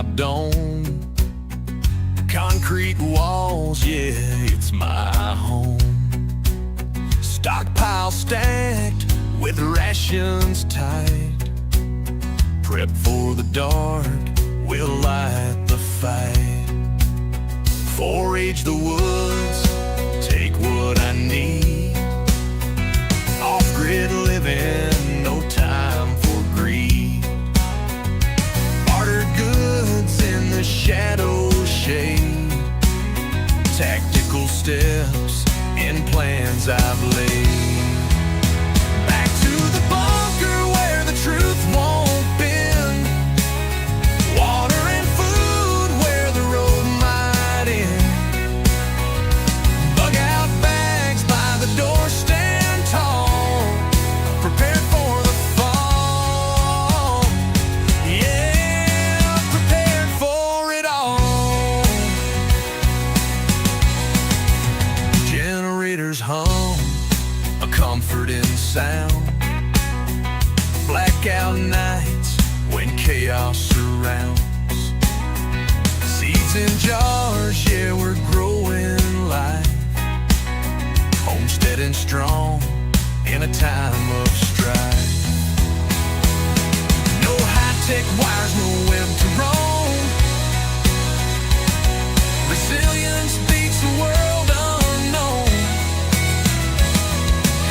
rooftop dome, concrete walls, yeah, it's my home. Stockpile stacked with rations tight, prep for the dark, we'll light the fight. Forage the woods, take what I need. Off-grid living, no time for greed. Barter goods in the shadow shade. Tactical steps in plans I've laid. Back to the bunker where the truth won't bend. Water and food where the road might end. Bug out bags by the door, stand tall, prepared for the fall. Yeah, prepared for it all. Generators hum, a comforting sound. Blackout nights when chaos surrounds. Seeds in jars, yeah, we're growing life. Homestead and strong in a time of strife. No high-tech wires, no web to roam. Resilience beats the world unknown.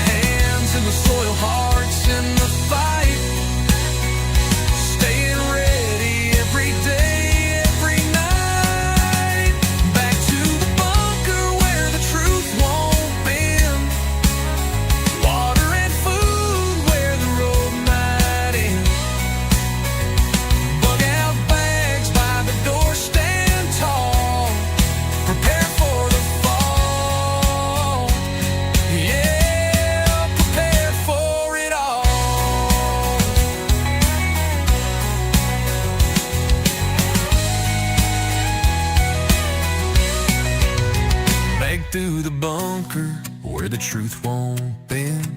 Hands in the soil, hearts in the fight. Staying ready every day, every night. Back to the bunker where the truth won't bend. Water and food where the road might end. Bug out bags by the door, stand tall, prepare for the fall. Yeah, prepared for it all. Back through the bunker where the truth won't bend.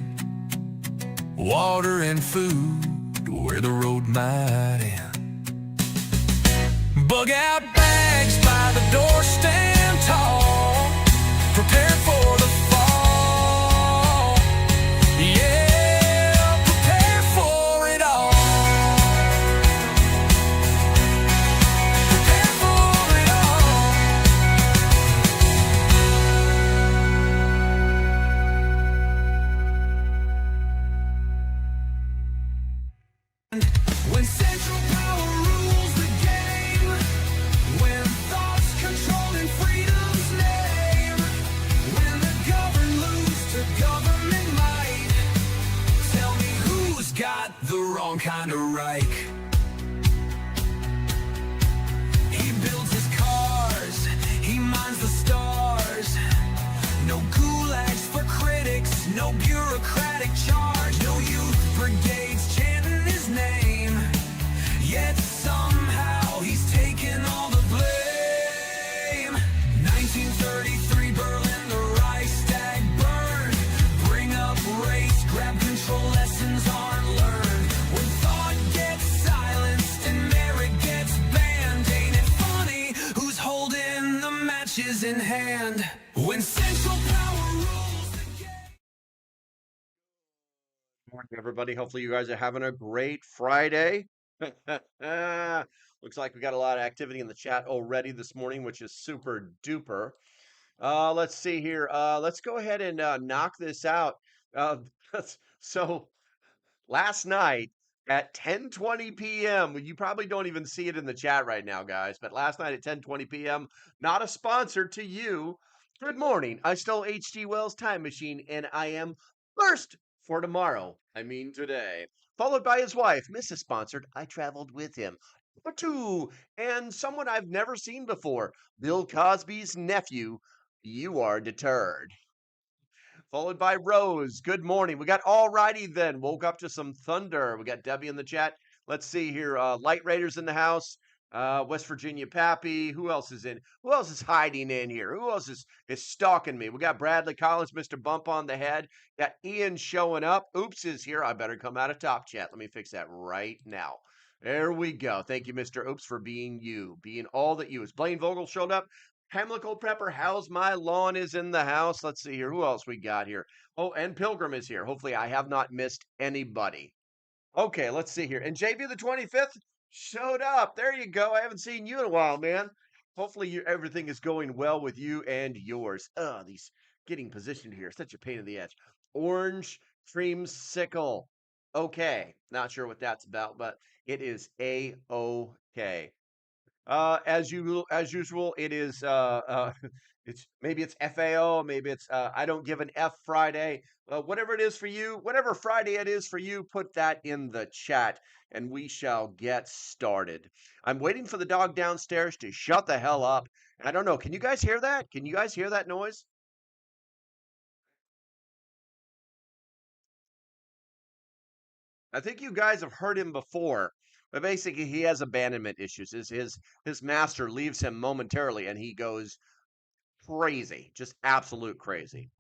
Water and food where the road might end. Bug out bags by the door, stand tall, prepare for the fall. Yeah, prepare for it all. Prepare for it all. When central power rules the game, when thoughts controlling freedom's name, when the governed lose to government might, tell me who's got the wrong kind of Reich. He builds his cars, he mines the stars. No gulags for critics, no bureaucratic charge, no youth brigades chanting his name. Yet somehow he's taking all the blame. 1933 Berlin, the Reichstag burned. Bring up race, grab control, lessons aren't learned. When thought gets silenced and merit gets banned, ain't it funny who's holding the matches in hand? When central power rules the game. Morning, everybody. Hopefully, you guys are having a great Friday. Looks like we got a lot of activity in the chat already this morning, which is super duper. Let's see here. Let's go ahead and knock this out. Uh, so last night at 10:20 p.m., you probably don't even see it in the chat right now, guys, but last night at 10:20 p.m., not a sponsor to you. Good morning. I stole H.G. Wells' time machine, and I am first for tomorrow. I mean today. Followed by his wife, Mrs. Sponsored. I traveled with him. Number two, and someone I've never seen before, Bill Cosby's nephew. You are deterred. Followed by Rose. Good morning. We got all righty then. Woke up to some thunder. We got Debbie in the chat. Let's see here. Light Raiders in the house. West Virginia Pappy. Who else is in? Who else is hiding in here? Who else is stalking me? We got Bradley Collins, Mr. Bump on the Head. Got Ian showing up. Oops is here. I better come out of top chat. Let me fix that right now. There we go. Thank you, Mr. Oops, for being you, being all that you is. Blaine Vogel showed up. Chemical Prepper, how's my lawn is in the house. Let's see here. Who else we got here? Oh, and Pilgrim is here. Hopefully, I have not missed anybody. Okay, let's see here. And JB the 25th showed up. There you go. I haven't seen you in a while, man. Hopefully everything is going well with you and yours. These getting positioned here. Such a pain in the ass. Orange creamsicle. Okay. Not sure what that's about, but it is A-OK. As usual, it is it's maybe it's FAO, maybe it's I don't give an F Friday. Whatever it is for you, whatever Friday it is for you, put that in the chat and we shall get started. I'm waiting for the dog downstairs to shut the hell up. I don't know. Can you guys hear that? Can you guys hear that noise? I think you guys have heard him before. But basically, he has abandonment issues. His master leaves him momentarily, and he goes crazy, just absolute crazy.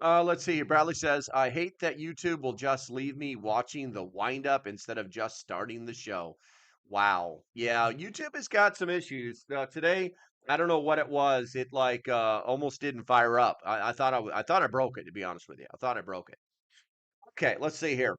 Let's see here. Bradley says, I hate that YouTube will just leave me watching the wind up instead of just starting the show. Wow. Yeah, YouTube has got some issues. Today, I don't know what it was. It like almost didn't fire up. I thought I broke it, to be honest with you. I thought I broke it. Okay, let's see here.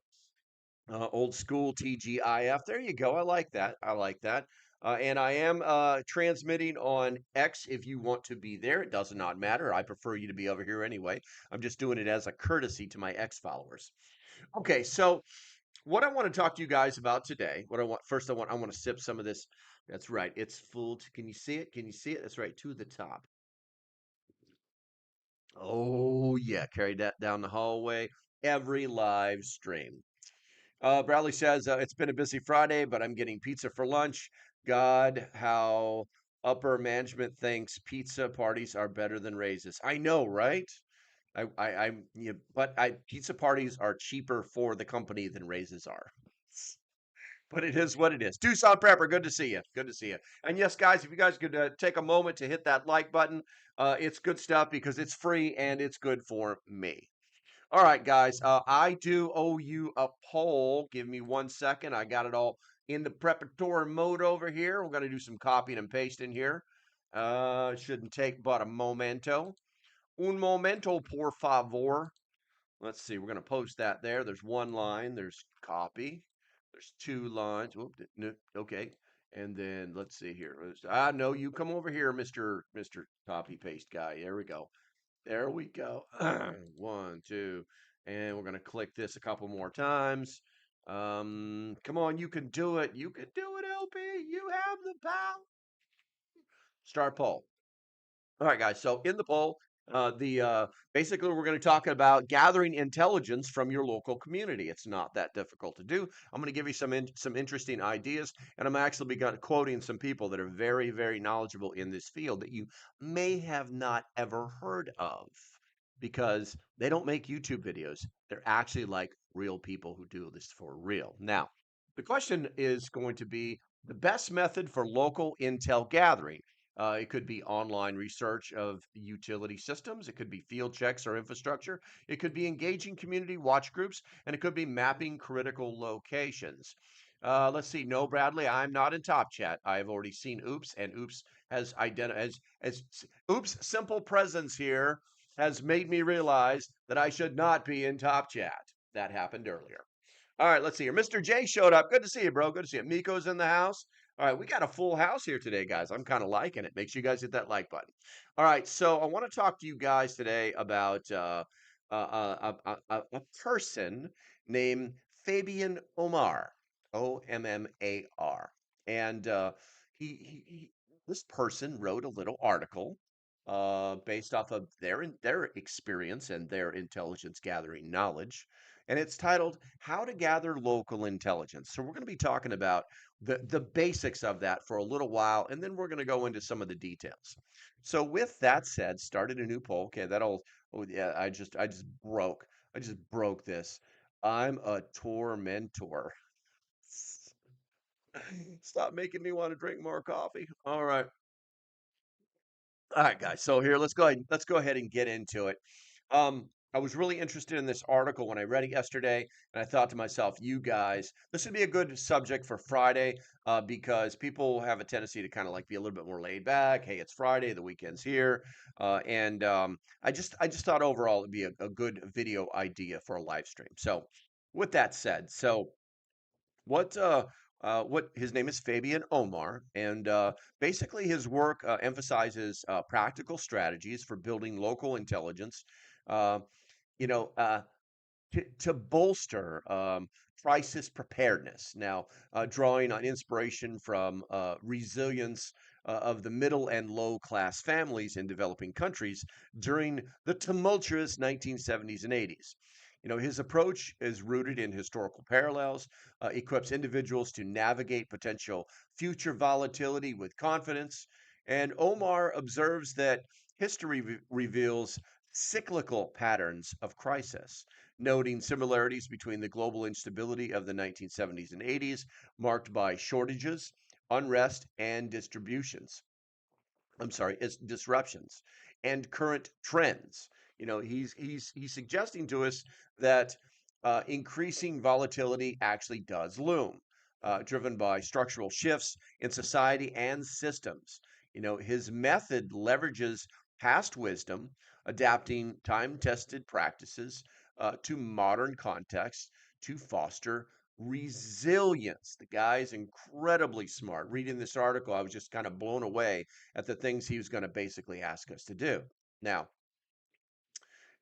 Old school TGIF. There you go. I like that. I like that. And I am transmitting on X if you want to be there. It does not matter. I prefer you to be over here anyway. I'm just doing it as a courtesy to my X followers. Okay, so what I want to talk to you guys about today, what I want first, I want to sip some of this. That's right. It's full. Can you see it? Can you see it? That's right. To the top. Oh yeah, carry that down the hallway. Every live stream. Bradley says, it's been a busy Friday, but I'm getting pizza for lunch. God, how upper management thinks pizza parties are better than raises. I know, right? But pizza parties are cheaper for the company than raises are. But it is what it is. Tucson Prepper, good to see you. Good to see you. And yes, guys, if you guys could take a moment to hit that like button, it's good stuff because it's free and it's good for me. All right, guys. I do owe you a poll. Give me 1 second. I got it all in the preparatory mode over here. We're going to do some copying and pasting here. It shouldn't take but a momento. Un momento, por favor. Let's see. We're going to post that there. There's one line. There's copy. There's two lines. Whoop, no, okay. And then let's see here. No, you come over here, Mr. Copy paste guy. There we go. There we go. One, two, and we're gonna click this a couple more times. Come on, you can do it. You can do it, LP. You have the power. Start poll. All right, guys. So in the poll, the basically we're going to talk about gathering intelligence from your local community. It's not that difficult to do. I'm going to give you some interesting ideas, and I'm actually begun quoting some people that are very, very knowledgeable in this field that you may have not ever heard of because they don't make YouTube videos. They're actually like real people who do this for real. Now, the question is going to be the best method for local intel gathering. It could be online research of utility systems. It could be field checks or infrastructure. It could be engaging community watch groups, and it could be mapping critical locations. Let's see. No, Bradley, I'm not in Top Chat. I've already seen Oops, and Oops has identified as Oops' simple presence here has made me realize that I should not be in Top Chat. That happened earlier. All right, let's see here. Mr. J showed up. Good to see you, bro. Good to see you. Miko's in the house. All right, we got a full house here today, guys. I'm kind of liking it. Make sure you guys hit that like button. All right, so I want to talk to you guys today about a person named Fabian Omar, Ommar, and this person wrote a little article based off of their experience and their intelligence gathering knowledge, and it's titled "How to Gather Local Intelligence." So we're going to be talking about the basics of that for a little while, and then we're going to go into some of the details. So with that said, started a new poll. Okay, that'll. Oh yeah, I just broke this. I'm a tormentor. Stop making me want to drink more coffee. All right. All right, guys. So here, let's go ahead and get into it. I was really interested in this article when I read it yesterday, and I thought to myself, you guys, this would be a good subject for Friday because people have a tendency to kind of like be a little bit more laid back. Hey, it's Friday, the weekend's here, and I just thought overall it'd be a good video idea for a live stream. So, with that said, so what what his name is Fabian Omar, and basically his work emphasizes practical strategies for building local intelligence. Uh, you know, to bolster crisis preparedness. Now, drawing on inspiration from resilience of the middle and low class families in developing countries during the tumultuous 1970s and 80s. His approach is rooted in historical parallels, equips individuals to navigate potential future volatility with confidence. And Omar observes that history reveals cyclical patterns of crisis, noting similarities between the global instability of the 1970s and 80s, marked by shortages, unrest, and disruptions, and current trends. He's suggesting to us that increasing volatility actually does loom, driven by structural shifts in society and systems. His method leverages past wisdom, adapting time-tested practices to modern contexts to foster resilience. The guy's incredibly smart. Reading this article, I was just kind of blown away at the things he was going to basically ask us to do. Now,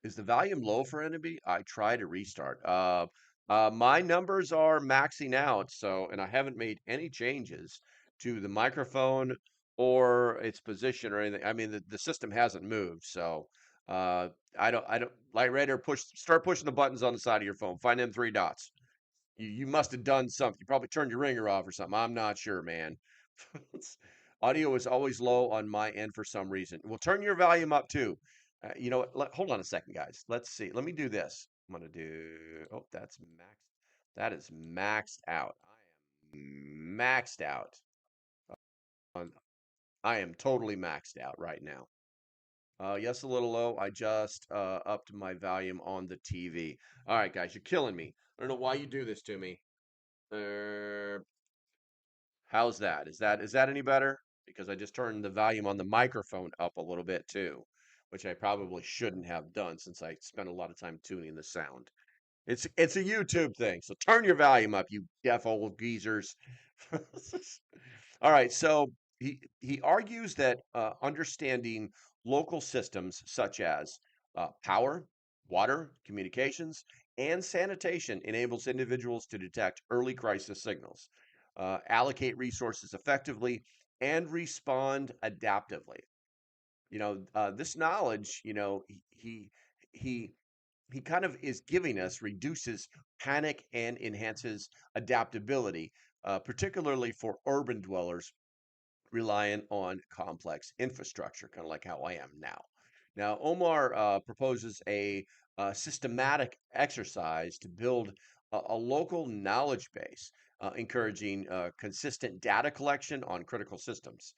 is the volume low for NB? I try to restart. My numbers are maxing out, and I haven't made any changes to the microphone or its position or anything. I mean, the system hasn't moved, so uh, I don't like radar start pushing the buttons on the side of your phone. Find them three dots. You must have done something. You probably turned your ringer off or something. I'm not sure, man. Audio is always low on my end for some reason. Well, turn your volume up too. Hold on a second, guys. Let's see. Let me do this. I'm gonna do. Oh, that's maxed. That is maxed out. I am maxed out. On. I am totally maxed out right now. Yes, a little low. I just upped my volume on the TV. All right, guys, you're killing me. I don't know why you do this to me. Uh, how's that? Is that any better? Because I just turned the volume on the microphone up a little bit too, which I probably shouldn't have done since I spent a lot of time tuning the sound. It's a YouTube thing, so turn your volume up, you deaf old geezers. All right, so he argues that understanding local systems such as power, water, communications, and sanitation enables individuals to detect early crisis signals, allocate resources effectively, and respond adaptively. This knowledge, he he kind of is giving us reduces panic and enhances adaptability, particularly for urban dwellers reliant on complex infrastructure, kind of like how I am now. Now, Omar proposes a systematic exercise to build a local knowledge base, encouraging consistent data collection on critical systems.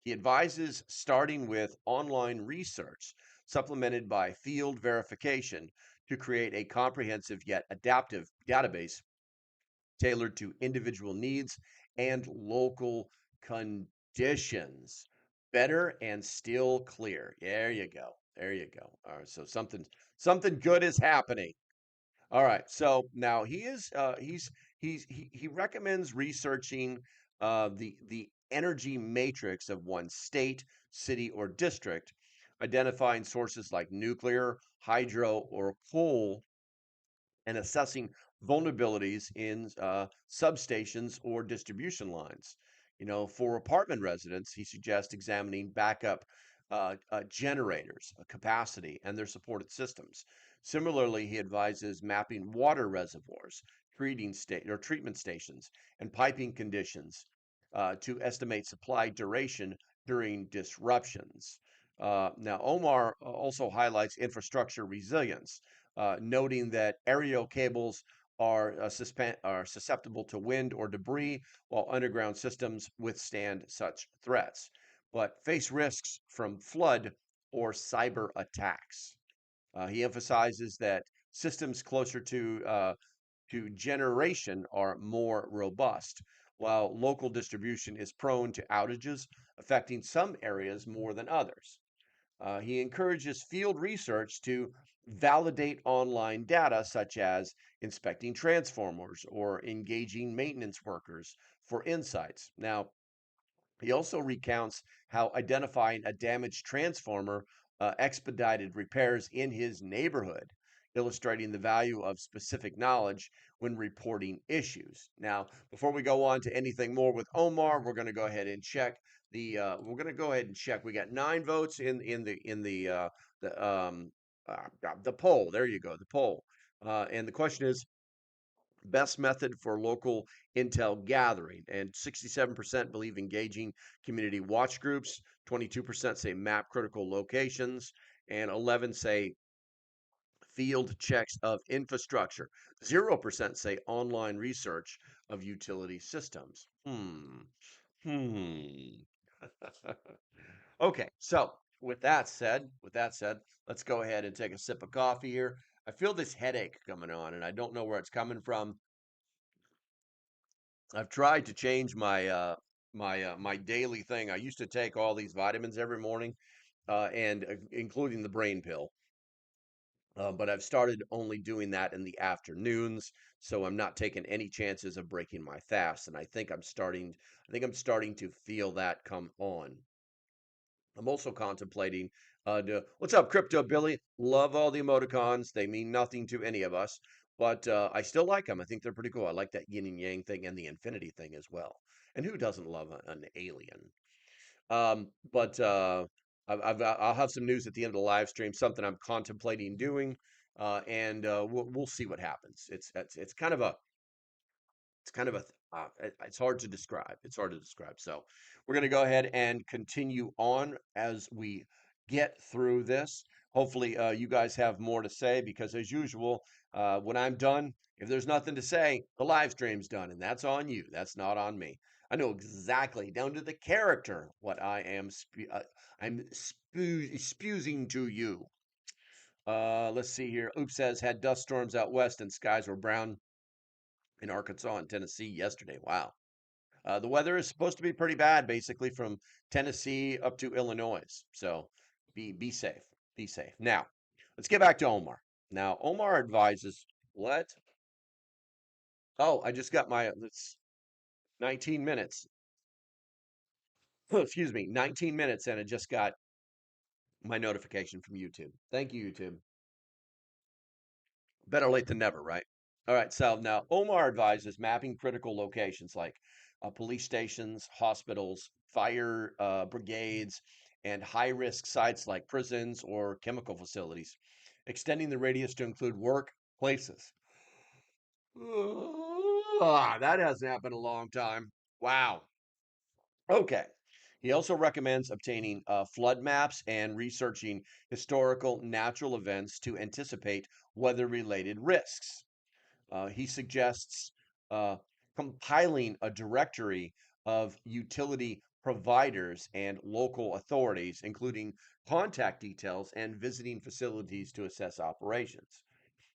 He advises starting with online research, supplemented by field verification, to create a comprehensive yet adaptive database tailored to individual needs and local conditions. Better and still clear. There you go. There you go. All right, so something good is happening. All right. So now he recommends researching the energy matrix of one state, city, or district, identifying sources like nuclear, hydro, or coal, and assessing vulnerabilities in substations or distribution lines. For apartment residents, he suggests examining backup generators, capacity, and their supported systems. Similarly, he advises mapping water reservoirs, treatment stations, and piping conditions to estimate supply duration during disruptions. Now, Omar also highlights infrastructure resilience, noting that aerial cables are susceptible to wind or debris, while underground systems withstand such threats, but face risks from flood or cyber attacks. He emphasizes that systems closer to generation are more robust, while local distribution is prone to outages affecting some areas more than others. He encourages field research to validate online data, such as inspecting transformers or engaging maintenance workers for insights. Now, he also recounts how identifying a damaged transformer expedited repairs in his neighborhood, illustrating the value of specific knowledge when reporting issues. Now, before we go on to anything more with Omar, we're going to go ahead and check the. We're going to go ahead and check. We got 9 votes the the poll. There you go, the poll. And the question is, best method for local intel gathering, and 67% believe engaging community watch groups, 22% say map critical locations, and 11 say field checks of infrastructure. 0% say online research of utility systems. Hmm. Okay, so with that said, let's go ahead and take a sip of coffee here. I feel this headache coming on, and I don't know where it's coming from. I've tried to change my daily thing. I used to take all these vitamins every morning, and including the brain pill. But I've started only doing that in the afternoons, so I'm not taking any chances of breaking my fast. And I think I'm starting to feel that come on. I'm also contemplating. What's up, Crypto Billy? Love all the emoticons. They mean nothing to any of us, but I still like them. I think they're pretty cool. I like that yin and yang thing and the infinity thing as well. And who doesn't love an alien? But I'll have some news at the end of the live stream. Something I'm contemplating doing, and we'll see what happens. It's hard to describe. It's hard to describe. So we're going to go ahead and continue on as we get through this. Hopefully, you guys have more to say, because as usual, when I'm done, if there's nothing to say, the live stream's done, and that's on you. That's not on me. I know exactly down to the character what I'm spusing to you. Let's see here. Oops says had dust storms out west and skies were brown in Arkansas and Tennessee yesterday. Wow. The weather is supposed to be pretty bad, basically from Tennessee up to Illinois. So be safe. Be safe. Now, let's get back to Omar. Now, Omar advises what? Oh, I just got it's 19 minutes. Excuse me, 19 minutes, and I just got my notification from YouTube. Thank you, YouTube. Better late than never, right? All right. So now Omar advises mapping critical locations like police stations, hospitals, fire brigades, and high risk sites like prisons or chemical facilities, extending the radius to include workplaces. That hasn't happened in a long time. Wow. Okay. He also recommends obtaining flood maps and researching historical natural events to anticipate weather related risks. He suggests uh, compiling a directory of utility providers and local authorities, including contact details and visiting facilities to assess operations.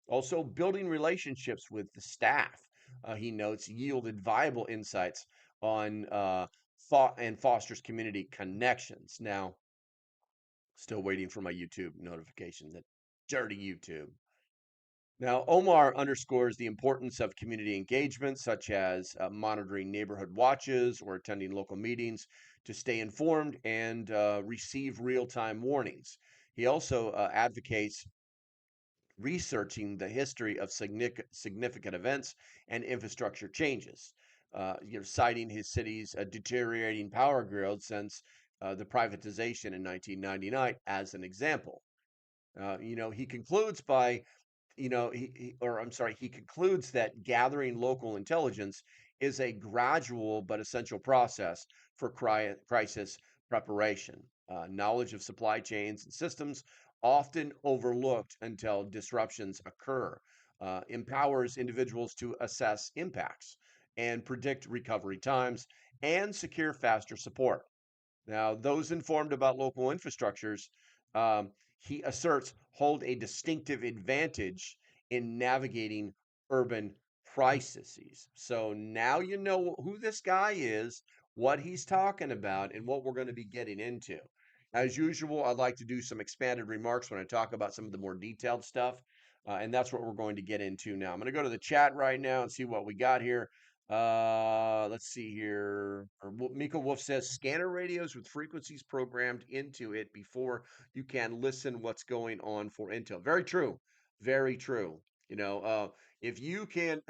Also, building relationships with the staff, he notes, yielded viable insights on thought and fosters community connections. Now, still waiting for my YouTube notification. That dirty YouTube. Now, Omar underscores the importance of community engagement, such as monitoring neighborhood watches or attending local meetings to stay informed and receive real time warnings. He also advocates researching the history of significant events and infrastructure changes, citing his city's deteriorating power grid since the privatization in 1999 as an example. He concludes by he concludes that gathering local intelligence is a gradual but essential process for crisis preparation. Knowledge of supply chains and systems, often overlooked until disruptions occur, empowers individuals to assess impacts and predict recovery times and secure faster support. Now, those informed about local infrastructures um, he asserts hold a distinctive advantage in navigating urban crises. So now you know who this guy is, what he's talking about, and what we're going to be getting into. As usual, I'd like to do some expanded remarks when I talk about some of the more detailed stuff. And that's what we're going to get into now. I'm going to go to the chat right now and see what we got here. Let's see here. Miko Wolf says scanner radios with frequencies programmed into it before you can listen what's going on for intel. Very true. Very true. You know, if you can,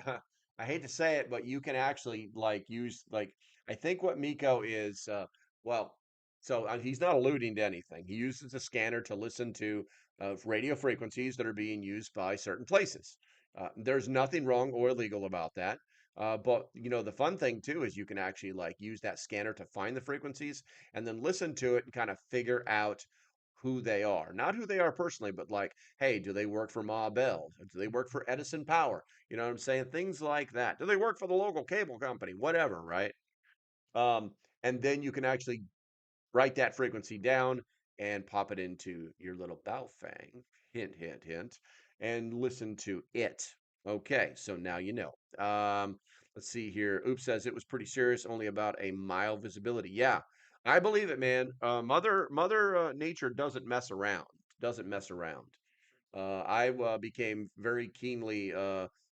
I hate to say it, but you can actually like use like I think what Miko is. Well, so he's not alluding to anything. He uses a scanner to listen to radio frequencies that are being used by certain places. There's nothing wrong or illegal about that. But you know, the fun thing too is you can actually like use that scanner to find the frequencies and then listen to it and kind of figure out who they are. Not who they are personally, but like, hey, do they work for Ma Bell? Do they work for Edison Power? You know what I'm saying? Things like that. Do they work for the local cable company? Whatever, right? Um, and then you can actually write that frequency down and pop it into your little Baofeng. Hint, hint, hint. And listen to it. Okay, so now you know. Let's see here. Oops says it was pretty serious, only about a mile visibility. Yeah, I believe it, man. Mother Nature doesn't mess around. Doesn't mess around. I became very keenly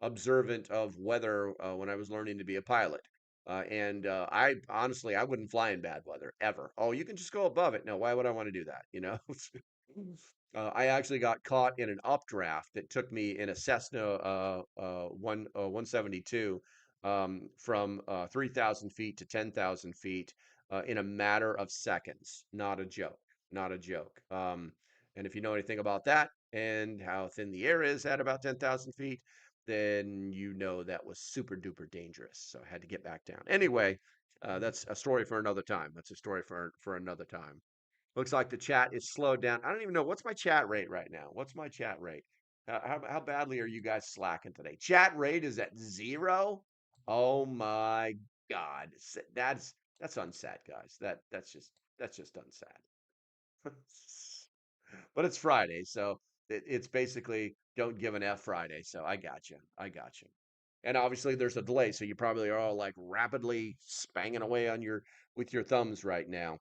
observant of weather when I was learning to be a pilot. And I honestly, I wouldn't fly in bad weather ever. Oh, you can just go above it. No, why would I want to do that? You know, I actually got caught in an updraft that took me in a Cessna 172 from 3,000 feet to 10,000 feet in a matter of seconds. Not a joke. Not a joke. And if you know anything about that and how thin the air is at about 10,000 feet, then you know that was super duper dangerous. So I had to get back down. Anyway, that's a story for another time. That's a story for another time. Looks like the chat is slowed down. I don't even know what's my chat rate right now. What's my chat rate? How badly are you guys slacking today? Chat rate is at 0. Oh my God, that's unsad, guys. That's just unsad. But it's Friday, so it's basically don't give an F Friday. So I got you. I got you. And obviously there's a delay, so you probably are all like rapidly spanging away on your with your thumbs right now.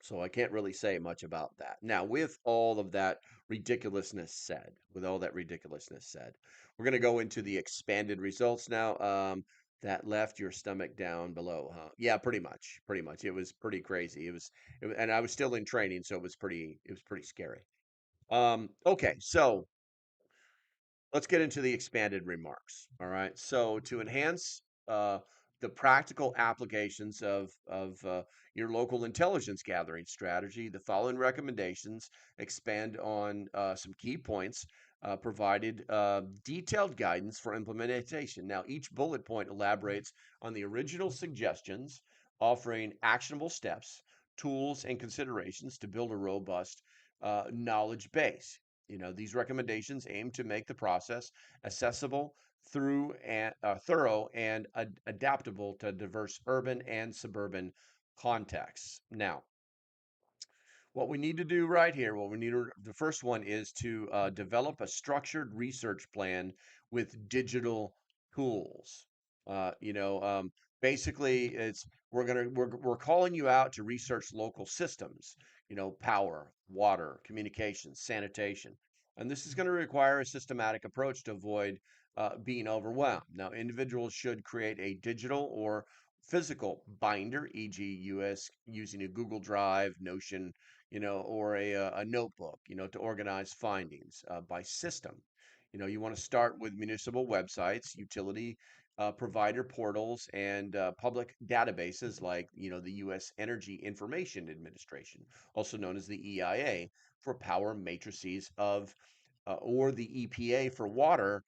So I can't really say much about that. Now, with all that ridiculousness said, we're going to go into the expanded results now. That left your stomach down below, huh? Yeah, pretty much. Pretty much. It was pretty crazy. And I was still in training, so it was pretty scary. Okay, so let's get into the expanded remarks. All right. So to enhance the practical applications of your local intelligence gathering strategy, the following recommendations expand on some key points. Provided detailed guidance for implementation. Now, each bullet point elaborates on the original suggestions, offering actionable steps, tools, and considerations to build a robust knowledge base. You know, these recommendations aim to make the process accessible thorough and adaptable to diverse urban and suburban contexts. Now, what we need to do right here, the first one is to develop a structured research plan with digital tools. You know, basically, we're calling you out to research local systems. You know, power, water, communications, sanitation, and this is going to require a systematic approach to avoid being overwhelmed. Now, individuals should create a digital or physical binder, e.g., using a Google Drive, Notion, you know, or a notebook, you know, to organize findings by system. You know, you want to start with municipal websites, utility provider portals, and public databases like, you know, the U.S. Energy Information Administration, also known as the EIA, for power matrices or the EPA for water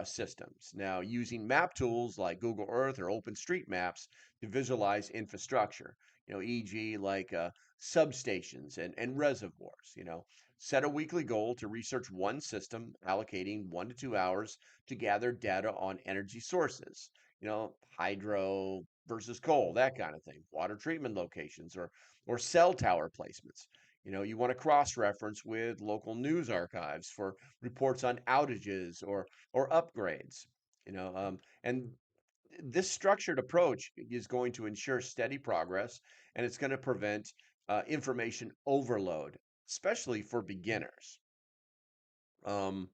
systems. Now, using map tools like Google Earth or OpenStreetMaps to visualize infrastructure, you know, e.g., like substations and reservoirs. You know, set a weekly goal to research one system, allocating 1 to 2 hours to gather data on energy sources. You know, hydro versus coal, that kind of thing. Water treatment locations or cell tower placements. You want to cross-reference with local news archives for reports on outages or upgrades. And this structured approach is going to ensure steady progress, and it's going to prevent information overload, especially for beginners. Um,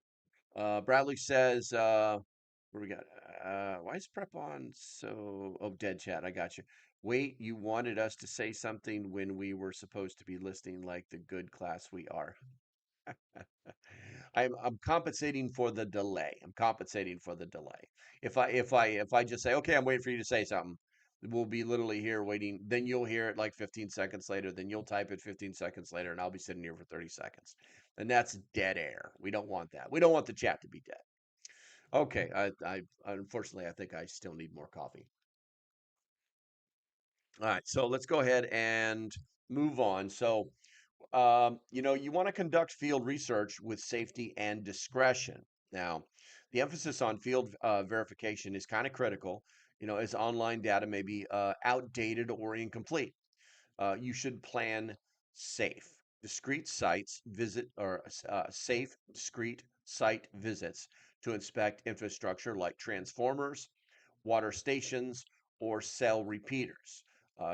Bradley says, what do we got? Why is prep on so? Oh, dead chat. I got you. Wait, you wanted us to say something when we were supposed to be listening like the good class we are. I'm compensating for the delay. I'm compensating for the delay. If I just say, okay, I'm waiting for you to say something, we'll be literally here waiting. Then you'll hear it like 15 seconds later. Then you'll type it 15 seconds later, and I'll be sitting here for 30 seconds. And that's dead air. We don't want that. We don't want the chat to be dead. Okay, I unfortunately I think I still need more coffee. All right, so let's go ahead and move on. So, you want to conduct field research with safety and discretion. Now, the emphasis on field verification is kind of critical, as online data may be outdated or incomplete. You should plan safe, discrete sites visit or safe, discrete site visits to inspect infrastructure like transformers, water stations, or cell repeaters.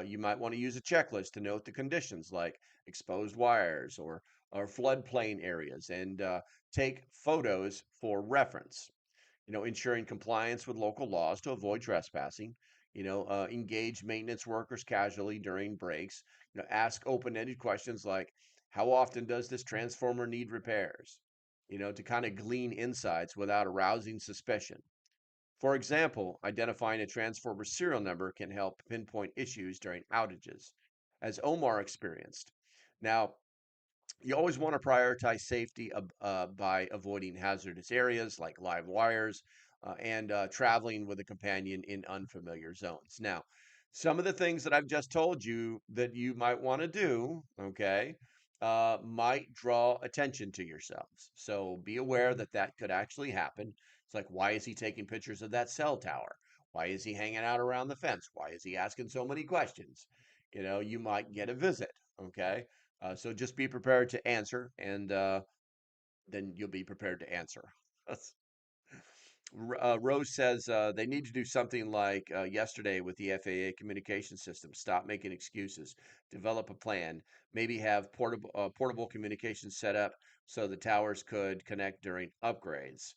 You might want to use a checklist to note the conditions like exposed wires or floodplain areas and take photos for reference. Ensuring compliance with local laws to avoid trespassing. Engage maintenance workers casually during breaks. Ask open-ended questions like, how often does this transformer need repairs? To kind of glean insights without arousing suspicion. For example, identifying a transformer serial number can help pinpoint issues during outages, as Omar experienced. Now, you always want to prioritize safety by avoiding hazardous areas like live wires and traveling with a companion in unfamiliar zones. Now, some of the things that I've just told you that you might want to do, okay, might draw attention to yourselves. So be aware that that could actually happen. It's like, why is he taking pictures of that cell tower? Why is he hanging out around the fence? Why is he asking so many questions? You might get a visit, okay? So just be prepared to answer, and then you'll be prepared to answer. Rose says they need to do something like yesterday with the FAA communication system. Stop making excuses. Develop a plan. Maybe have portable communication set up so the towers could connect during upgrades.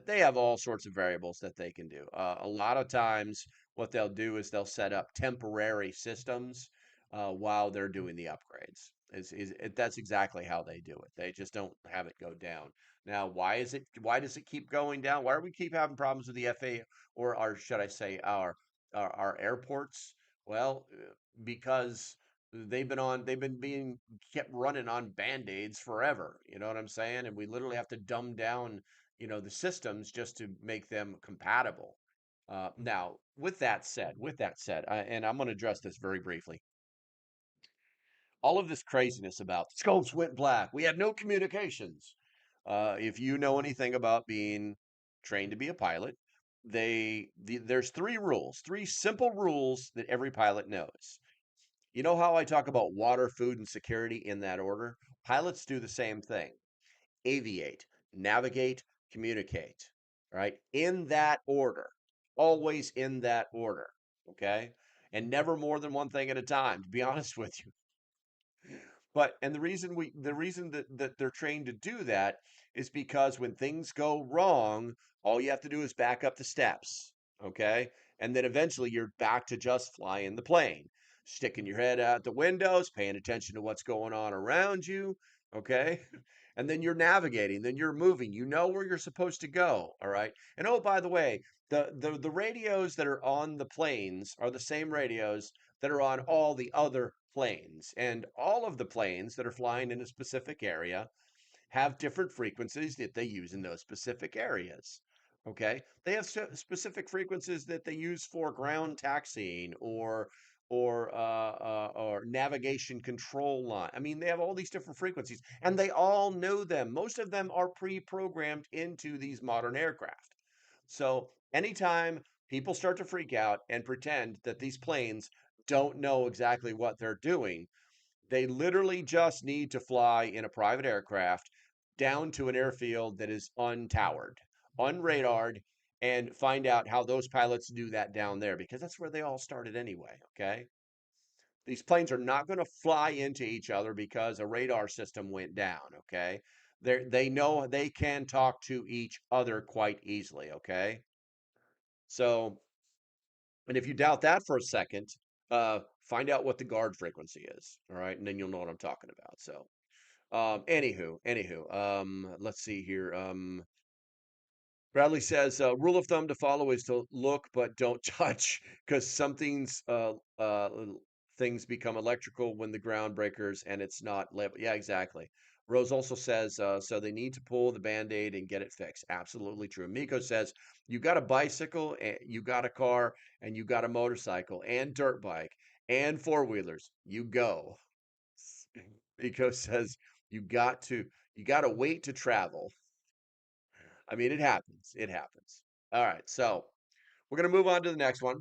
They have all sorts of variables that they can do. A lot of times, what they'll do is they'll set up temporary systems while they're doing the upgrades. That's exactly how they do it. They just don't have it go down. Now, why does it keep going down? Why do we keep having problems with the FAA or should I say our airports? Well, because they've been being kept running on band-aids forever. You know what I'm saying? And we literally have to dumb down, the systems just to make them compatible. Now, with that said, and I'm going to address this very briefly. All of this craziness about scopes went black. We had no communications. If you know anything about being trained to be a pilot, there's three simple rules that every pilot knows. You know how I talk about water, food, and security in that order? Pilots do the same thing. Aviate, navigate, communicate, right? In that order. Always in that order, okay? And never more than one thing at a time, to be honest with you. But and the reason that they're trained to do that is because when things go wrong, all you have to do is back up the steps, okay? And then eventually you're back to just flying the plane, sticking your head out the windows, paying attention to what's going on around you, okay? And then you're navigating, then you're moving. You know where you're supposed to go, all right? And oh, by the way, the radios that are on the planes are the same radios that are on all the other planes. And all of the planes that are flying in a specific area have different frequencies that they use in those specific areas. Okay, they have specific frequencies that they use for ground taxiing or navigation control line. I mean, they have all these different frequencies, and they all know them. Most of them are pre-programmed into these modern aircraft. So anytime people start to freak out and pretend that these planes don't know exactly what they're doing, They literally just need to fly in a private aircraft down to an airfield that is untowered, unradared, and find out how those pilots do that down there because that's where they all started anyway. Okay. These planes are not going to fly into each other because a radar system went down. Okay. They know they can talk to each other quite easily. Okay. So, and if you doubt that for a second, find out what the guard frequency is. All right. And then you'll know what I'm talking about. So, let's see here. Bradley says, rule of thumb to follow is to look but don't touch because things become electrical when the ground breakers and it's not level. Yeah, exactly. Rose also says, so they need to pull the band-aid and get it fixed. Absolutely true. Miko says, you got a bicycle, you got a car, and you got a motorcycle and dirt bike and four-wheelers. You go. Miko says, you got to you got to wait to travel. I mean, it happens. It happens. All right. So we're going to move on to the next one.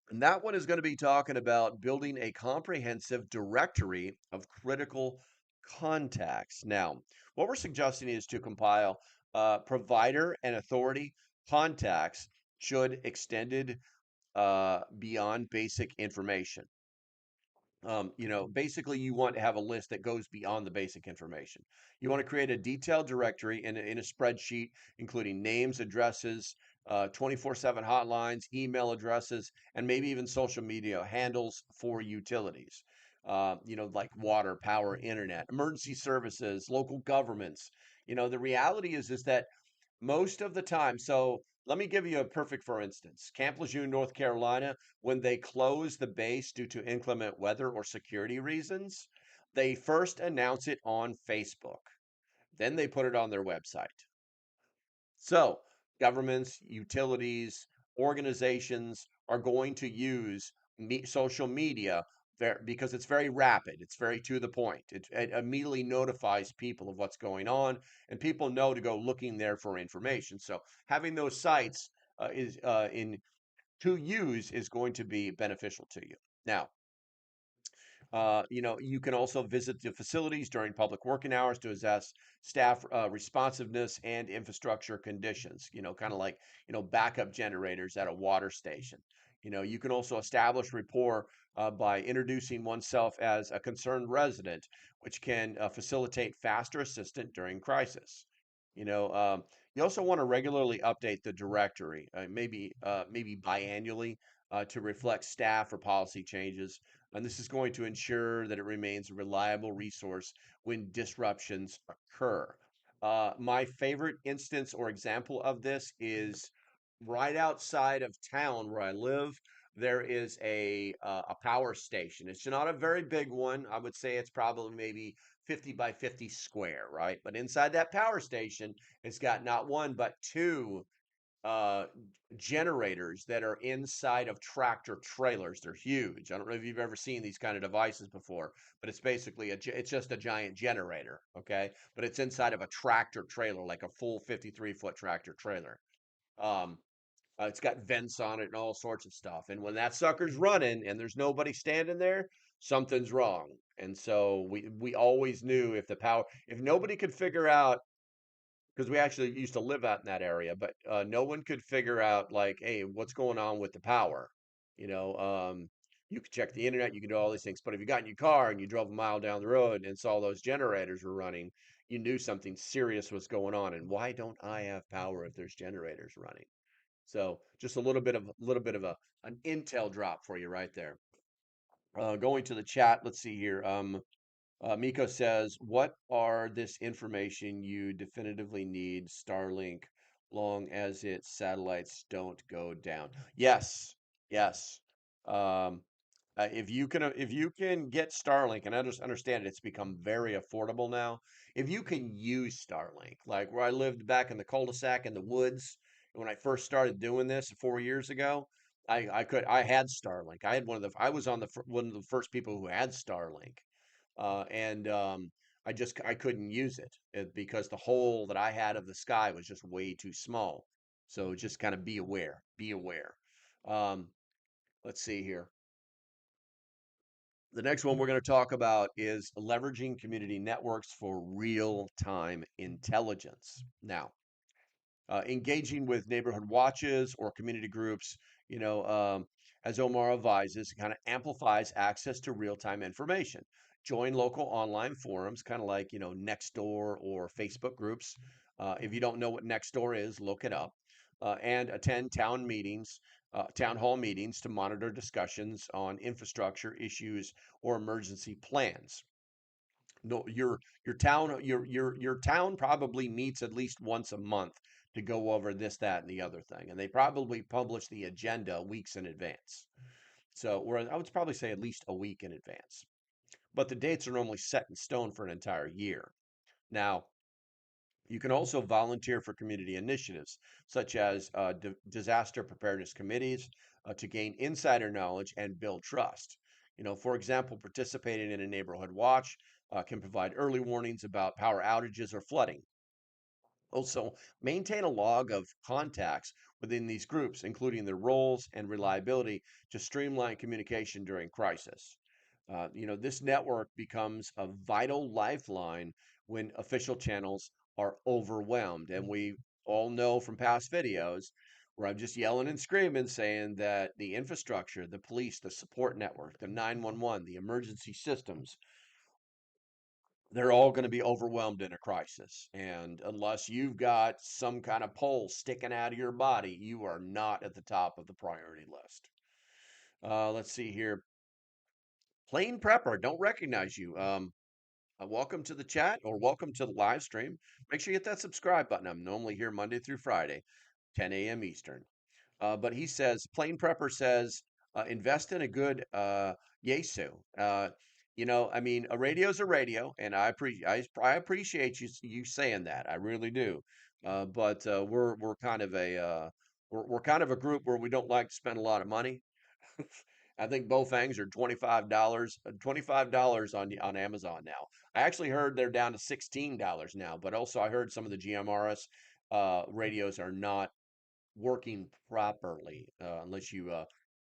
And that one is going to be talking about building a comprehensive directory of critical contacts. Now, what we're suggesting is to compile provider and authority contacts should extended beyond basic information. Basically, you want to have a list that goes beyond the basic information. You want to create a detailed directory in a spreadsheet, including names, addresses, 24/7 hotlines, email addresses, and maybe even social media handles for utilities. Like water, power, internet, emergency services, local governments. The reality is that most of the time. So let me give you a perfect for instance. Camp Lejeune, North Carolina, when they close the base due to inclement weather or security reasons, they first announce it on Facebook. Then they put it on their website. So governments, utilities, organizations are going to use social media because it's very rapid. It's very to the point. It immediately notifies people of what's going on, and people know to go looking there for information. So having those sites is in to use is going to be beneficial to you. Now, you can also visit the facilities during public working hours to assess staff responsiveness and infrastructure conditions, kind of like, backup generators at a water station. You can also establish rapport by introducing oneself as a concerned resident, which can facilitate faster assistance during crisis. You know, um, you also want to regularly update the directory, maybe biannually, to reflect staff or policy changes, and this is going to ensure that it remains a reliable resource when disruptions occur. My favorite instance or example of this is right outside of town where I live. There is a power station. It's not a very big one. I would say it's probably maybe 50 by 50 square, right? But inside that power station, it's got not one but two uh generators that are inside of tractor trailers. They're huge. I don't know if you've ever seen these kind of devices before, but it's basically it's just a giant generator, okay? But it's inside of a tractor trailer, like a full 53-foot tractor trailer. Um it's got vents on it and all sorts of stuff. And when that sucker's running and there's nobody standing there, something's wrong. And so we always knew if nobody could figure out, because we actually used to live out in that area, but no one could figure out like, hey, what's going on with the power? You know, um, you could check the internet, you could do all these things, but if you got in your car and you drove a mile down the road and saw those generators were running, you knew something serious was going on. And why don't I have power if there's generators running? So just a little bit of an intel drop for you right there. Going to the chat, let's see here. Miko says, "What are this information you definitively need? Starlink, long as its satellites don't go down." Yes, yes. Um, if you can get Starlink, and I just understand it's become very affordable now. If you can use Starlink, like where I lived back in the cul-de-sac in the woods, when I first started doing this 4 years ago, I had Starlink. I was one of the first people who had Starlink, and I couldn't use it because the hole that I had of the sky was just way too small. So just kind of be aware. Be aware. Um, let's see here. The next one we're going to talk about is leveraging community networks for real-time intelligence. Now, engaging with neighborhood watches or community groups, you know, as Omar advises, kind of amplifies access to real-time information. Join local online forums, kind of like, Nextdoor or Facebook groups. If you don't know what Nextdoor is, look it up. And attend town hall meetings to monitor discussions on infrastructure issues or emergency plans. No, your town probably meets at least once a month to go over this, that, and the other thing, and they probably publish the agenda weeks in advance. So, or I would probably say at least a week in advance. But the dates are normally set in stone for an entire year. Now, you can also volunteer for community initiatives such as disaster preparedness committees to gain insider knowledge and build trust. For example, participating in a neighborhood watch can provide early warnings about power outages or flooding. Also, maintain a log of contacts within these groups, including their roles and reliability, to streamline communication during crisis. This network becomes a vital lifeline when official channels are overwhelmed. And we all know from past videos where I'm just yelling and screaming saying that the infrastructure, the police, the support network, the 911, the emergency systems, they're all going to be overwhelmed in a crisis. And unless you've got some kind of pole sticking out of your body, you are not at the top of the priority list. Let's see here. Plain Prepper, don't recognize you. Welcome to the chat or welcome to the live stream. Make sure you hit that subscribe button. I'm normally here Monday through Friday, 10 a.m. Eastern. But he says, Plain Prepper says, invest in a good Yesu. I mean, a radio's a radio, and I appreciate you saying that. I really do. But we're kind of we're kind of a group where we don't like to spend a lot of money. I think Bofangs are $25 on Amazon now. I actually heard they're down to $16 now, but also I heard some of the GMRS radios are not working properly unless you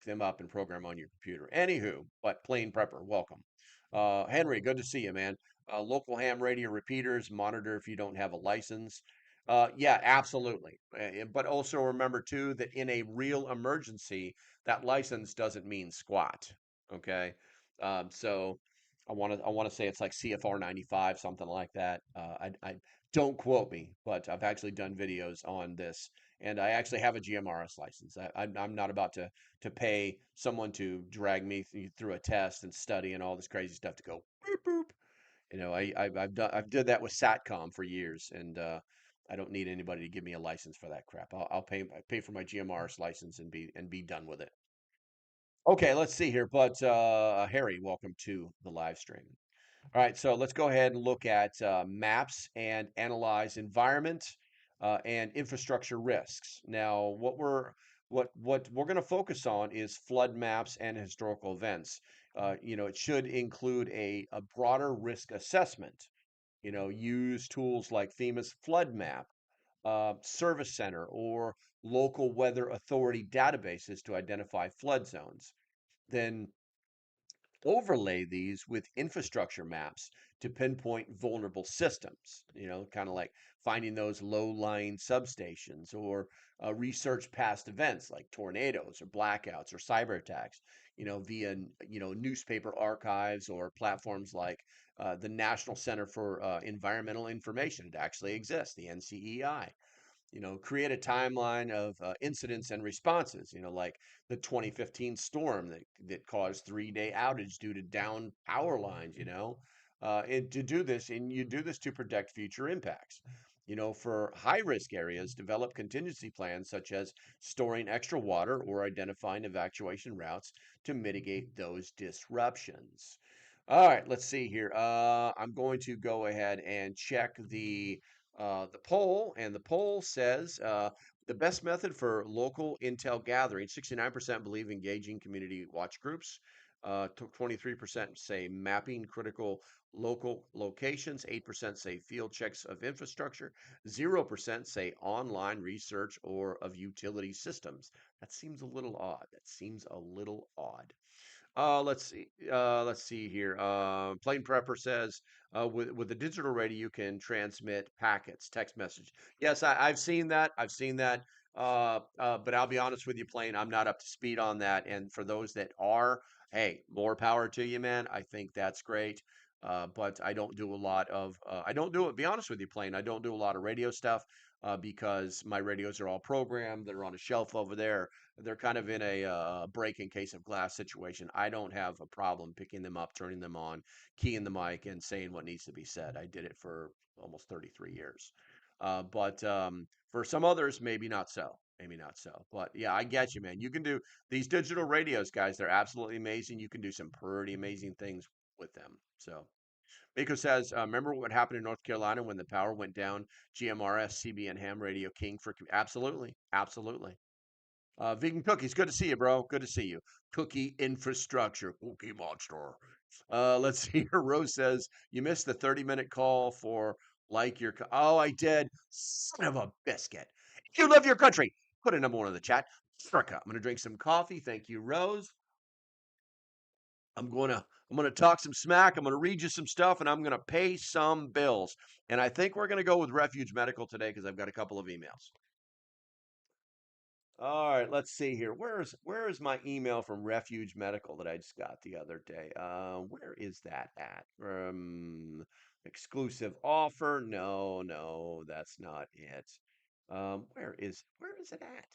them up and program on your computer. Anywho, but Plain Prepper, welcome. Henry, good to see you, man. Local ham radio repeaters, monitor if you don't have a license. Yeah, absolutely. But also remember too that in a real emergency, that license doesn't mean squat. Okay, so I want to say it's like CFR 95, something like that. I don't quote me, but I've actually done videos on this, and I actually have a GMRS license. I'm not about to pay someone to drag me through a test and study and all this crazy stuff to go boop boop. I've did that with Satcom for years, and I don't need anybody to give me a license for that crap. I'll pay for my GMRS license and be done with it. Okay, let's see here. But Harry, welcome to the live stream. All right, so let's go ahead and look at maps and analyze environment and infrastructure risks. Now, what we're going to focus on is flood maps and historical events. It should include a broader risk assessment. Use tools like FEMA's flood map, service center, or local weather authority databases to identify flood zones. Then overlay these with infrastructure maps to pinpoint vulnerable systems, kind of like finding those low-lying substations or research past events like tornadoes or blackouts or cyber attacks, via, newspaper archives or platforms like the National Center for Environmental Information. It actually exists, the NCEI. Create a timeline of incidents and responses, like the 2015 storm that caused 3-day outage due to down power lines, and to do this, and you do this to protect future impacts. For high risk areas, develop contingency plans such as storing extra water or identifying evacuation routes to mitigate those disruptions. All right, let's see here. I'm going to go ahead and check the poll, and the poll says the best method for local intel gathering, 69% believe engaging community watch groups. 23% say mapping critical local locations. 8% say field checks of infrastructure. 0% say online research or of utility systems. That seems a little odd. Let's see. Let's see here. Plain Prepper says, with the digital radio, you can transmit packets, text message. Yes, I've seen that. I've seen that. But I'll be honest with you, Plain, I'm not up to speed on that. And for those that are, hey, more power to you, man. I think that's great. But I don't do a lot of. I don't do it. Be honest with you, Plain. I don't do a lot of radio stuff. Because my radios are all programmed. They're on a shelf over there. They're kind of in a break in case of glass situation. I don't have a problem picking them up, turning them on, keying the mic, and saying what needs to be said. I did it for almost 33 years. But for some others, maybe not so. Maybe not so. But yeah, I get you, man. You can do these digital radios, guys. They're absolutely amazing. You can do some pretty amazing things with them. So. Miko says, remember what happened in North Carolina when the power went down? GMRS, CBN ham radio king for absolutely, absolutely. Vegan Cookies, good to see you, bro. Good to see you. Cookie infrastructure, Cookie Monster. Let's see here. Rose says, you missed the 30-minute call for like your. Oh, I did. Son of a biscuit. If you love your country, put a number one in the chat. Africa. I'm going to drink some coffee. Thank you, Rose. I'm gonna talk some smack. I'm gonna read you some stuff, and I'm gonna pay some bills. And I think we're gonna go with Refuge Medical today because I've got a couple of emails. All right, let's see here. Where is my email from Refuge Medical that I just got the other day? Where is that at? Exclusive offer? No, no, that's not it. Where is it at?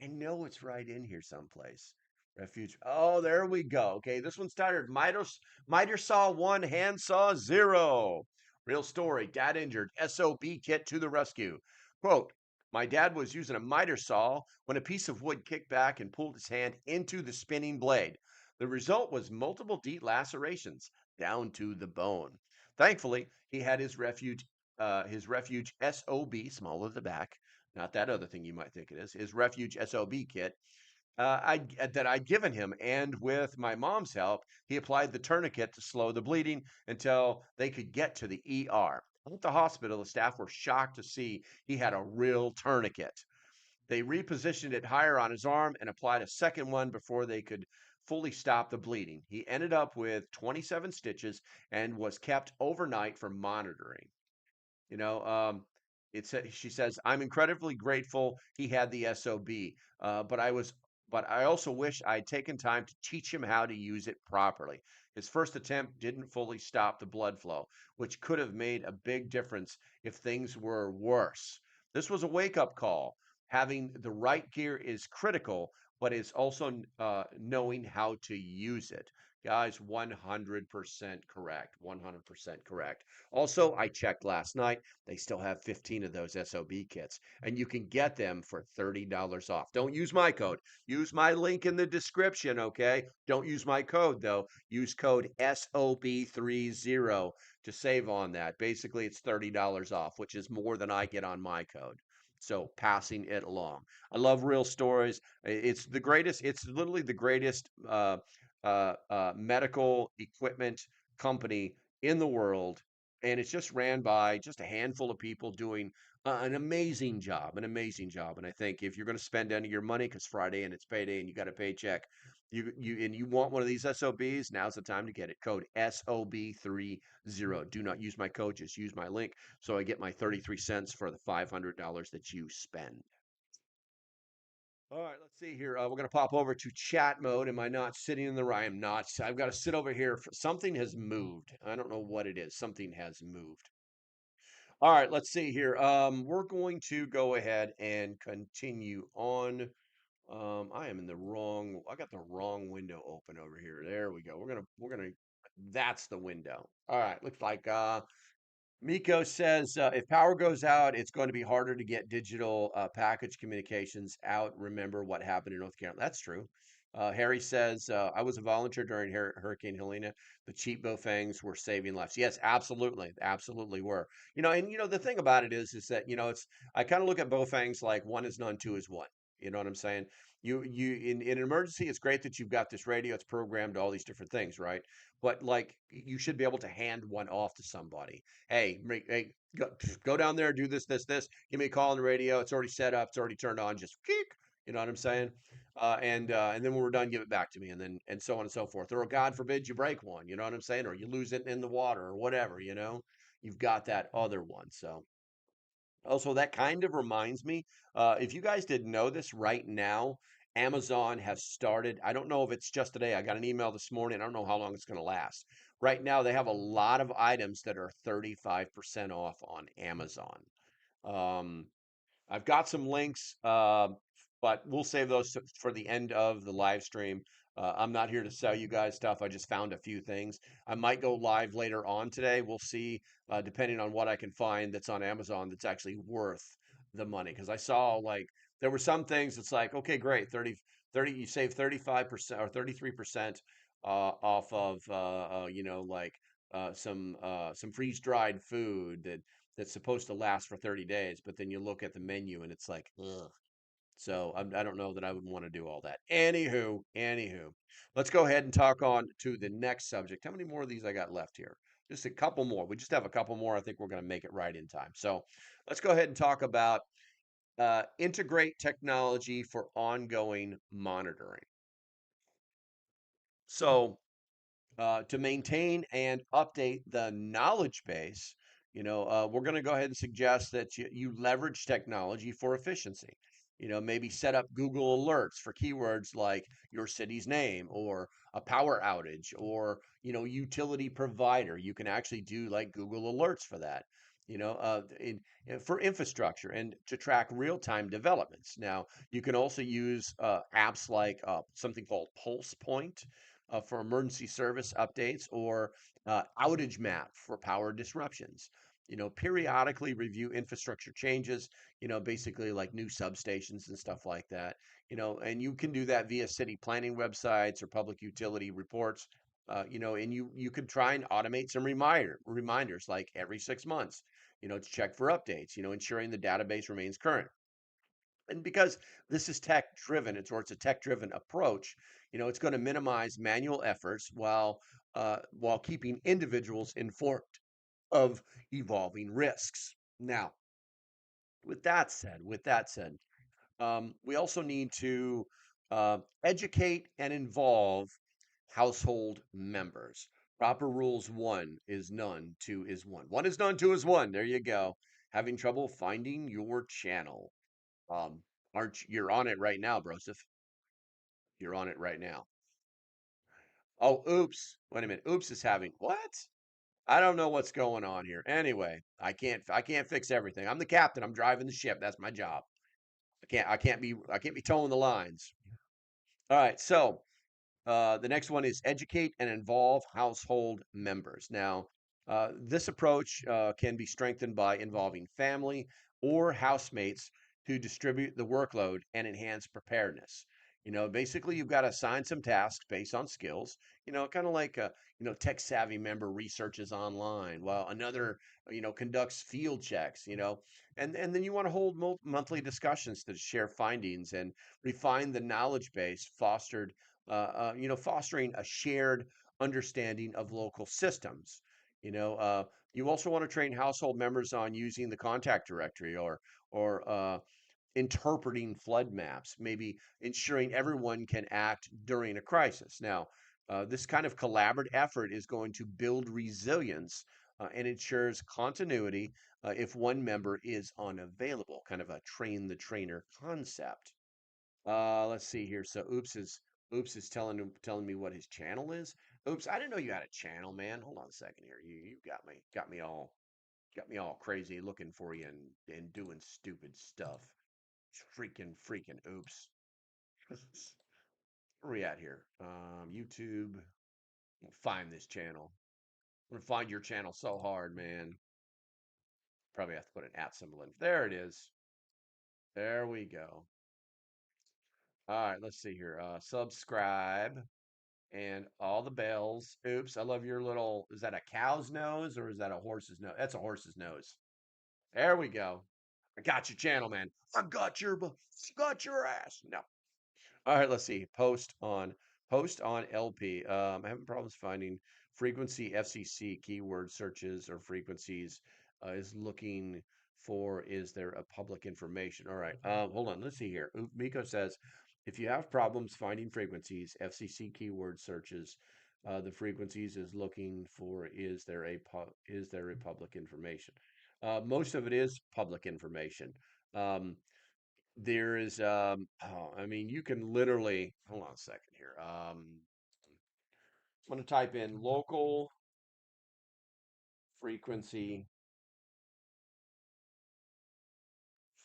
I know it's right in here someplace. Refuge. Oh, there we go. Okay, this one's titled Miter Saw 1, Hand Saw 0. Real story. Dad injured. SOB kit to the rescue. Quote, my dad was using a miter saw when a piece of wood kicked back and pulled his hand into the spinning blade. The result was multiple deep lacerations down to the bone. Thankfully, he had his refuge SOB, small of the back, not that other thing you might think it is, his refuge SOB kit that I'd given him. And with my mom's help, he applied the tourniquet to slow the bleeding until they could get to the ER. At the hospital, the staff were shocked to see he had a real tourniquet. They repositioned it higher on his arm and applied a second one before they could fully stop the bleeding. He ended up with 27 stitches and was kept overnight for monitoring. You know, she says, I'm incredibly grateful he had the SOB, but I also wish I'd taken time to teach him how to use it properly. His first attempt didn't fully stop the blood flow, which could have made a big difference if things were worse. This was a wake up call. Having the right gear is critical, but it's also knowing how to use it. Guys, 100% correct. 100% correct. Also, I checked last night. They still have 15 of those SOB kits, and you can get them for $30 off. Don't use my code. Use my link in the description, okay? Don't use my code, though. Use code SOB30 to save on that. Basically, it's $30 off, which is more than I get on my code. So, passing it along. I love real stories. It's the greatest, it's literally the greatest medical equipment company in the world, and it's just ran by just a handful of people doing an amazing job, an amazing job. And I think if you're going to spend any of your money, because Friday and it's payday and you got a paycheck, you want one of these SOBs, now's the time to get it. Code SOB30. Do not use my code, just use my link, so I get my 33 cents for the $500 that you spend. All right, let's see here. We're going to pop over to chat mode. Am I not sitting in the right? I am not. I've got to sit over here. Something has moved. I don't know what it is. Something has moved. All right, let's see here. We're going to go ahead and continue on. I am in the wrong. I got the wrong window open over here. There we go. We're gonna. That's the window. All right. Looks like Miko says if power goes out, it's going to be harder to get digital package communications out. Remember what happened in North Carolina. That's true. Harry says, I was a volunteer during Hurricane Helena. The cheap Bofangs were saving lives. Yes, absolutely. Absolutely were. The thing about it is that, I kind of look at Bofangs like one is none, two is one. You know what I'm saying? In an emergency, it's great that you've got this radio. It's programmed to all these different things, right? But like, you should be able to hand one off to somebody. Hey, go down there, do this, this, this. Give me a call on the radio. It's already set up. It's already turned on. Just kick. You know what I'm saying? and then when we're done, give it back to me, and then and so on and so forth. Or God forbid you break one, you know what I'm saying, or you lose it in the water or whatever, you know, you've got that other one. So also, that kind of reminds me, if you guys didn't know this, right now, Amazon has started. I don't know if it's just today. I got an email this morning. I don't know how long it's going to last. Right now, they have a lot of items that are 35% off on Amazon. Um, I've got some links, but we'll save those for the end of the live stream. I'm not here to sell you guys stuff. I just found a few things. I might go live later on today. We'll see, depending on what I can find that's on Amazon that's actually worth the money. Because I saw like there were some things that's like, okay, great, 30, you save 35% or 33% off of, like some freeze dried food that's supposed to last for 30 days, but then you look at the menu and it's like, ugh. So I don't know that I would want to do all that. Anywho, let's go ahead and talk on to the next subject. How many more of these I got left here? Just a couple more. We just have a couple more. I think we're going to make it right in time. So let's go ahead and talk about integrate technology for ongoing monitoring. So to maintain and update the knowledge base, we're going to go ahead and suggest that you leverage technology for efficiency. Maybe set up Google alerts for keywords like your city's name or a power outage or, utility provider. You can actually do like Google alerts for that. For infrastructure and to track real-time developments. Now, you can also use apps like something called Pulse Point for emergency service updates or outage map for power disruptions. Periodically review infrastructure changes, basically like new substations and stuff like that. And you can do that via city planning websites or public utility reports. And you could try and automate some reminders like every 6 months, to check for updates, ensuring the database remains current. And because this is tech driven, it's a tech driven approach, it's going to minimize manual efforts while keeping individuals informed of evolving risks. Now, with that said, we also need to educate and involve household members. Proper rules: one is none, two is one. One is none, two is one. There you go. Having trouble finding your channel. Um, aren't you're on it right now, Broseph? You're on it right now. Oh, oops. Wait a minute. Oops is having what? I don't know what's going on here. Anyway, I can't fix everything. I'm the captain. I'm driving the ship. That's my job. I can't be towing the lines. All right. So the next one is educate and involve household members. Now, this approach can be strengthened by involving family or housemates to distribute the workload and enhance preparedness. Basically, you've got to assign some tasks based on skills. Kind of like tech savvy member researches online, while another conducts field checks. And then you want to hold monthly discussions to share findings and refine the knowledge base fostering a shared understanding of local systems. You also want to train household members on using the contact directory or interpreting flood maps, maybe ensuring everyone can act during a crisis. Now, this kind of collaborative effort is going to build resilience and ensures continuity if one member is unavailable, kind of a train the trainer concept. Let's see here. So Oops is telling me what his channel is. Oops, I didn't know you had a channel, man. Hold on a second here. You got me all crazy looking for you and doing stupid stuff. Freaking oops. Where we at here? YouTube. We'll find this channel. I'm gonna find your channel so hard, man. Probably have to put an at symbol in. There it is. There we go. All right, let's see here. Subscribe and all the bells. Oops, I love your little. Is that a cow's nose or is that a horse's nose? That's a horse's nose. There we go. I got your channel, man. I got your ass. No. All right, let's see. Post on LP. I'm having problems finding frequency FCC keyword searches or frequencies. Is looking for is there a public information? All right. Hold on. Let's see here. Miko says If you have problems finding frequencies, FCC keyword searches, the frequencies is looking for is there a public information? Most of it is public information. Um, there is, oh, I mean, you can literally, hold on a second here. I'm going to type in local frequency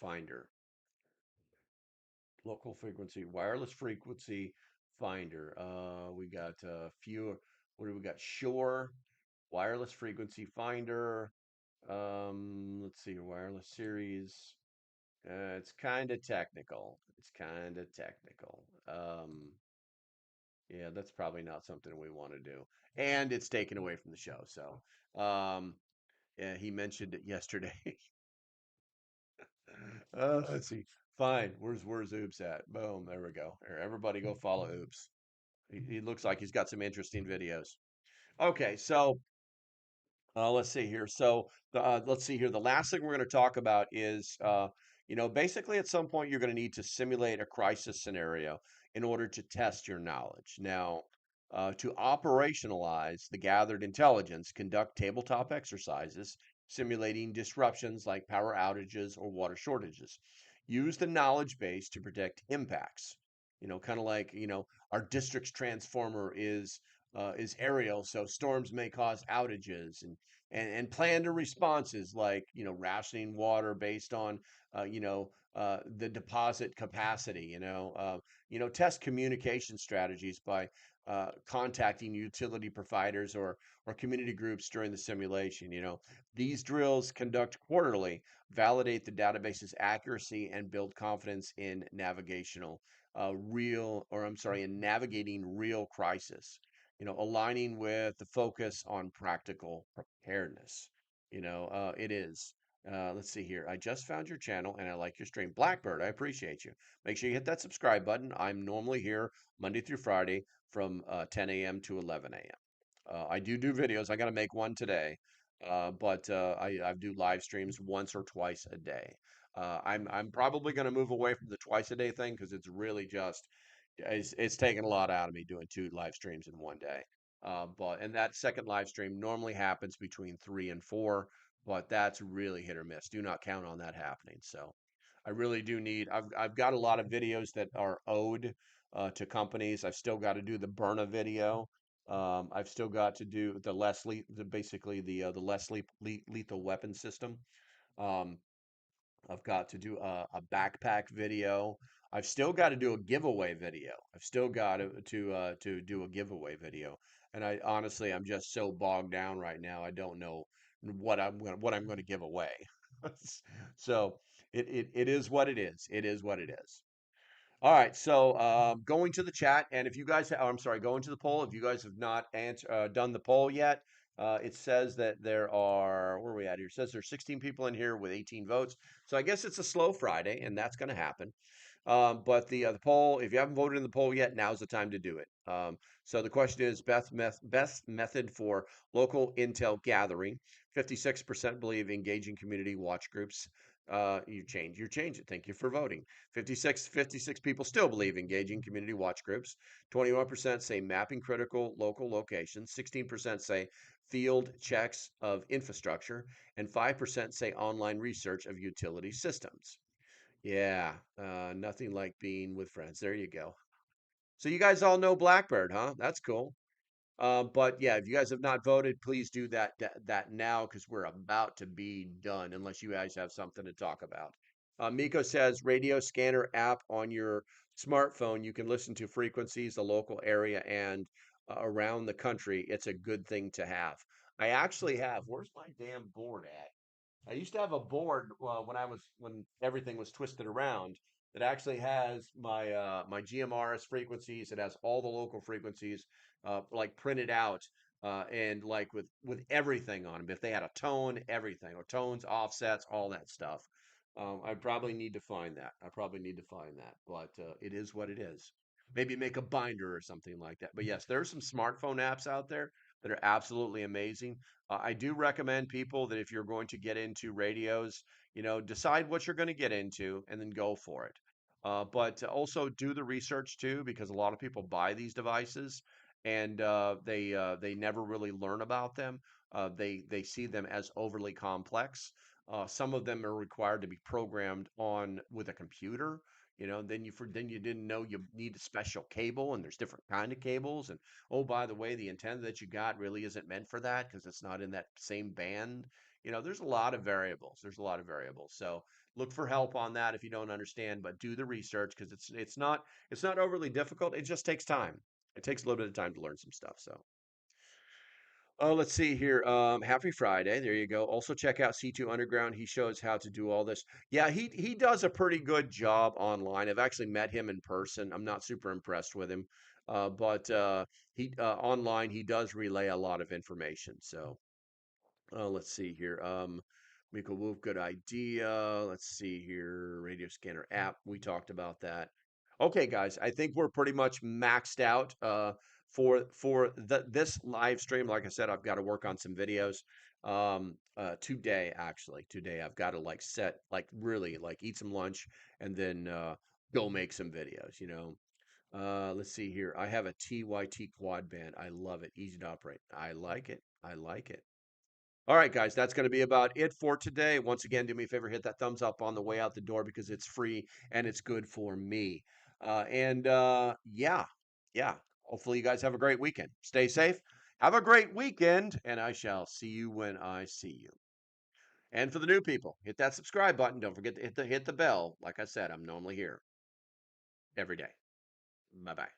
finder, local frequency, wireless frequency finder. We got a few, what do we got? Shore, wireless frequency finder. Let's see, wireless series. It's kind of technical. It's kind of technical. Yeah, that's probably not something we want to do. And it's taken away from the show. So, yeah, he mentioned it yesterday. Let's see. Fine. Where's Oops at? Boom. There we go. Here, everybody go follow Oops. He looks like he's got some interesting videos. Okay, so let's see here. So let's see here. The last thing we're going to talk about is, basically at some point you're going to need to simulate a crisis scenario in order to test your knowledge. Now, to operationalize the gathered intelligence, conduct tabletop exercises simulating disruptions like power outages or water shortages. Use the knowledge base to predict impacts. Kind of like, our district's transformer is aerial, so storms may cause outages and plan to responses like rationing water based on the deposit capacity. Test communication strategies by contacting utility providers or community groups during the simulation. These drills conduct quarterly, validate the database's accuracy, and build confidence in in navigating real crisis, aligning with the focus on practical preparedness. It is. Let's see here. I just found your channel and I like your stream. Blackbird, I appreciate you. Make sure you hit that subscribe button. I'm normally here Monday through Friday from 10 a.m. to 11 a.m. I do videos. I got to make one today, but I do live streams once or twice a day. I'm probably going to move away from the twice a day thing because it's really just it's taken a lot out of me doing two live streams in one day. And that second live stream normally happens between 3 and 4, but that's really hit or miss. Do not count on that happening. So I really do need. I've got a lot of videos that are owed to companies. I've still got to do the Burna video. I've still got to do the basically the lethal weapon system. Um, I've got to do a backpack video. I've still got to do a giveaway video. I've still got to do a giveaway video. And I honestly, I'm just so bogged down right now. I don't know what I'm going to give away. So it is what it is. It is what it is. All right, so going to the chat, and if you guys, I'm sorry, going to the poll. If you guys have not done the poll yet, it says that there are, where are we at here? It says there's 16 people in here with 18 votes. So I guess it's a slow Friday, and that's going to happen. But the poll, if you haven't voted in the poll yet, now's the time to do it. So the question is best method for local intel gathering. 56% believe engaging community watch groups. You change it. Thank you for voting. 56 people still believe engaging community watch groups. 21% say mapping critical local locations. 16% say field checks of infrastructure, and 5% say online research of utility systems. Yeah, nothing like being with friends. There you go. So you guys all know Blackbird, huh? That's cool. But yeah, if you guys have not voted, please do that now because we're about to be done. Unless you guys have something to talk about. Miko says radio scanner app on your smartphone. You can listen to frequencies, the local area, and around the country. It's a good thing to have. I actually have. Where's my damn board at? I used to have a board when everything was twisted around that actually has my GMRS frequencies. It has all the local frequencies like printed out and like with everything on them. If they had a tone, everything or tones, offsets, all that stuff. I probably need to find that. I probably need to find that, but it is what it is. Maybe make a binder or something like that. But yes, there are some smartphone apps out there that are absolutely amazing. I do recommend people that if you're going to get into radios, decide what you're going to get into and then go for it. But also do the research too, because a lot of people buy these devices and they never really learn about them. They see them as overly complex. Some of them are required to be programmed on with a computer. Then you didn't know you need a special cable, and there's different kind of cables. And oh, by the way, the antenna that you got really isn't meant for that because it's not in that same band. There's a lot of variables. There's a lot of variables. So look for help on that if you don't understand, but do the research because it's not overly difficult. It just takes time. It takes a little bit of time to learn some stuff. So, oh, let's see here. Happy Friday. There you go. Also check out C2 Underground. He shows how to do all this. Yeah, he does a pretty good job online. I've actually met him in person. I'm not super impressed with him, but he online he does relay a lot of information. So let's see here. Miko Wolf, good idea. Let's see here. Radio scanner app. We talked about that. Okay, guys, I think we're pretty much maxed out for this live stream. Like I said, I've got to work on some videos. Today actually, today I've got to like set like really like eat some lunch and then go make some videos. Let's see here. I have a TYT quad band. I love it. Easy to operate. I like it. I like it. All right, guys, that's going to be about it for today. Once again, do me a favor, hit that thumbs up on the way out the door because it's free and it's good for me. Yeah, yeah. Hopefully, you guys have a great weekend. Stay safe. Have a great weekend, and I shall see you when I see you. And for the new people, hit that subscribe button. Don't forget to hit the bell. Like I said, I'm normally here every day. Bye bye.